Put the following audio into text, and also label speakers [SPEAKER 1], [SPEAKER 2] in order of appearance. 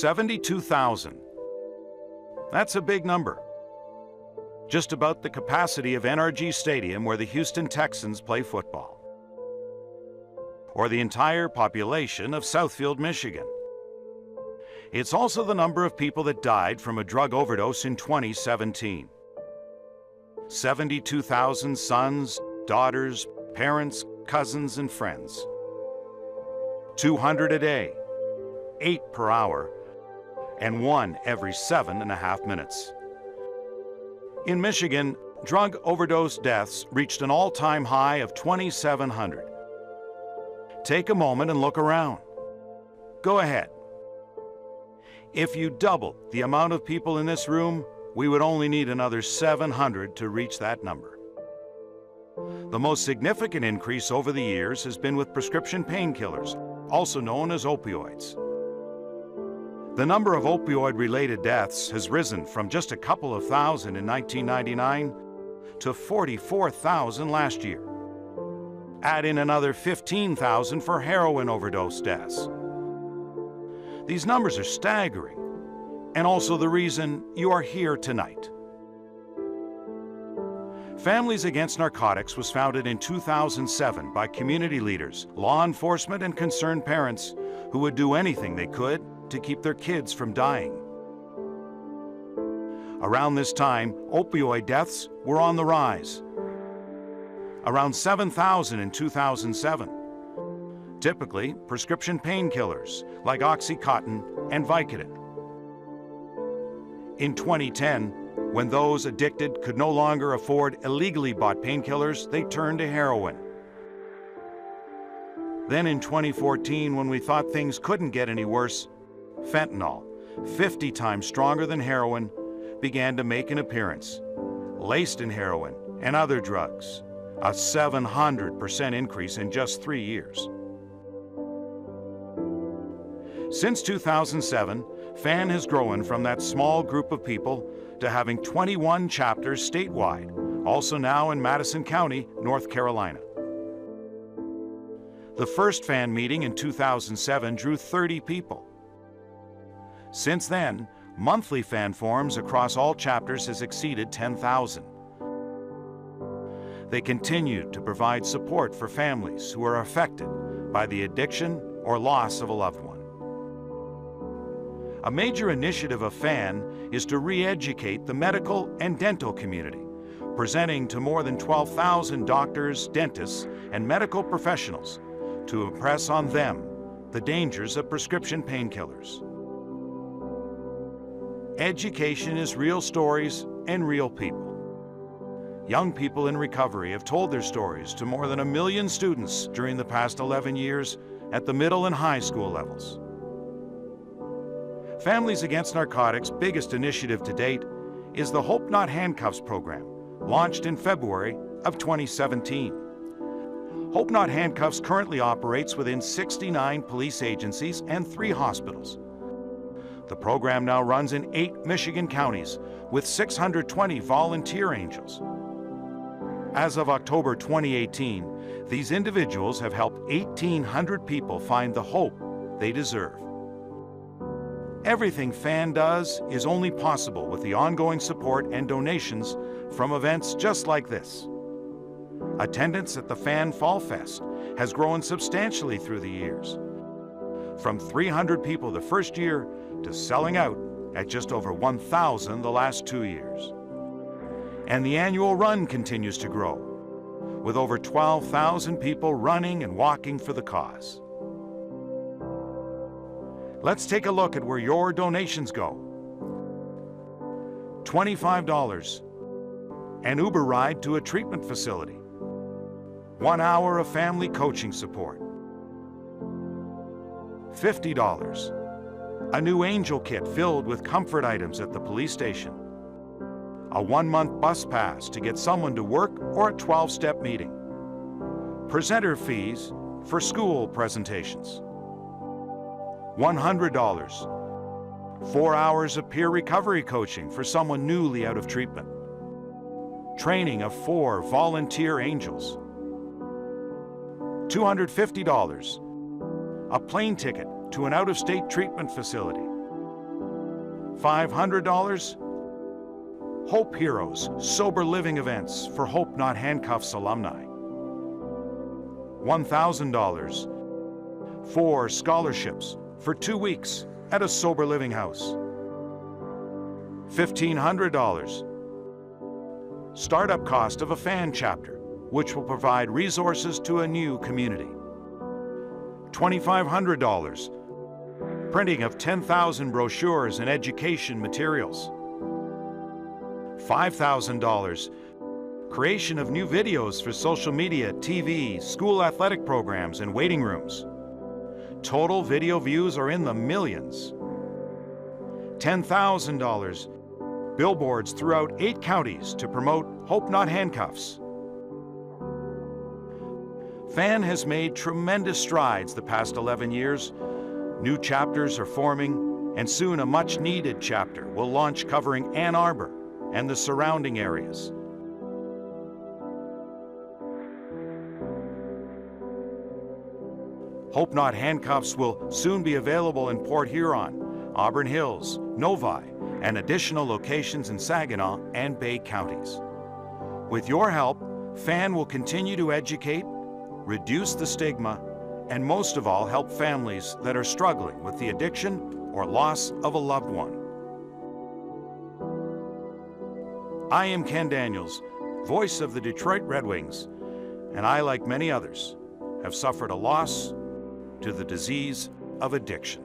[SPEAKER 1] 72,000. That's a big number. Just about the capacity of NRG Stadium where the Houston Texans play football. Or the entire population of Southfield, Michigan. It's also the number of people that died from a drug overdose in 2017. 72,000 sons, daughters, parents, cousins, and friends. 200 a day, 8 per hour, and 1 every 7.5 minutes. In Michigan, drug overdose deaths reached an all-time high of 2,700. Take a moment and look around. Go ahead. If you doubled the amount of people in this room, we would only need another 700 to reach that number. The most significant increase over the years has been with prescription painkillers, also known as opioids. The number of opioid-related deaths has risen from just a couple of thousand in 1999 to 44,000 last year. Add in another 15,000 for heroin overdose deaths. These numbers are staggering, and also the reason you are here tonight. Families Against Narcotics was founded in 2007 by community leaders, law enforcement, and concerned parents who would do anything they could to keep their kids from dying. Around this time, opioid deaths were on the rise. Around 7,000 in 2007. Typically, prescription painkillers like Oxycontin and Vicodin. In 2010, when those addicted could no longer afford illegally bought painkillers, they turned to heroin. Then in 2014, when we thought things couldn't get any worse, fentanyl, 50 times stronger than heroin, began to make an appearance, laced in heroin and other drugs, a 700% increase in just 3 years. Since 2007, FAN has grown from that small group of people to having 21 chapters statewide, also now in Madison County, North Carolina. The first FAN meeting in 2007 drew 30 people. Since then, monthly FAN forums across all chapters has exceeded 10,000. They continue to provide support for families who are affected by the addiction or loss of a loved one. A major initiative of FAN is to re-educate the medical and dental community, presenting to more than 12,000 doctors, dentists, and medical professionals to impress on them the dangers of prescription painkillers. Education is real stories and real people. Young people in recovery have told their stories to more than 1 million students during the past 11 years at the middle and high school levels. Families Against Narcotics' biggest initiative to date is the Hope Not Handcuffs program, launched in February of 2017. Hope Not Handcuffs currently operates within 69 police agencies and 3 hospitals. The program now runs in 8 Michigan counties with 620 volunteer angels. As of October 2018, these individuals have helped 1,800 people find the hope they deserve. Everything FAN does is only possible with the ongoing support and donations from events just like this. Attendance at the FAN Fall Fest has grown substantially through the years. From 300 people the first year to selling out at just over 1,000 the last 2 years. And the annual run continues to grow, with over 12,000 people running and walking for the cause. Let's take a look at where your donations go. $25, an Uber ride to a treatment facility. 1 hour of family coaching support. $50, a new angel kit filled with comfort items at the police station. A 1-month bus pass to get someone to work or a 12-step meeting. Presenter fees for school presentations. $100, 4 hours of peer recovery coaching for someone newly out of treatment. Training of 4 volunteer angels. $250, a plane ticket to an out-of-state treatment facility. $500? Hope Heroes, sober living events for Hope Not Handcuffs alumni. $1,000 for scholarships for 2 weeks at a sober living house. $1,500 startup cost of a fan chapter, which will provide resources to a new community. $2,500 printing of 10,000 brochures and education materials. $5,000 creation of new videos for social media, TV, school athletic programs, and waiting rooms. Total video views are in the millions. $10,000 billboards throughout 8 counties to promote Hope Not Handcuffs. FAN has made tremendous strides the past 11 years. New chapters are forming, and soon a much-needed chapter will launch covering Ann Arbor and the surrounding areas. Hope Not Handcuffs will soon be available in Port Huron, Auburn Hills, Novi, and additional locations in Saginaw and Bay counties. With your help, FAN will continue to educate, reduce the stigma, and most of all, help families that are struggling with the addiction or loss of a loved one. I am Ken Daniels, voice of the Detroit Red Wings, and I, like many others, have suffered a loss to the disease of addiction.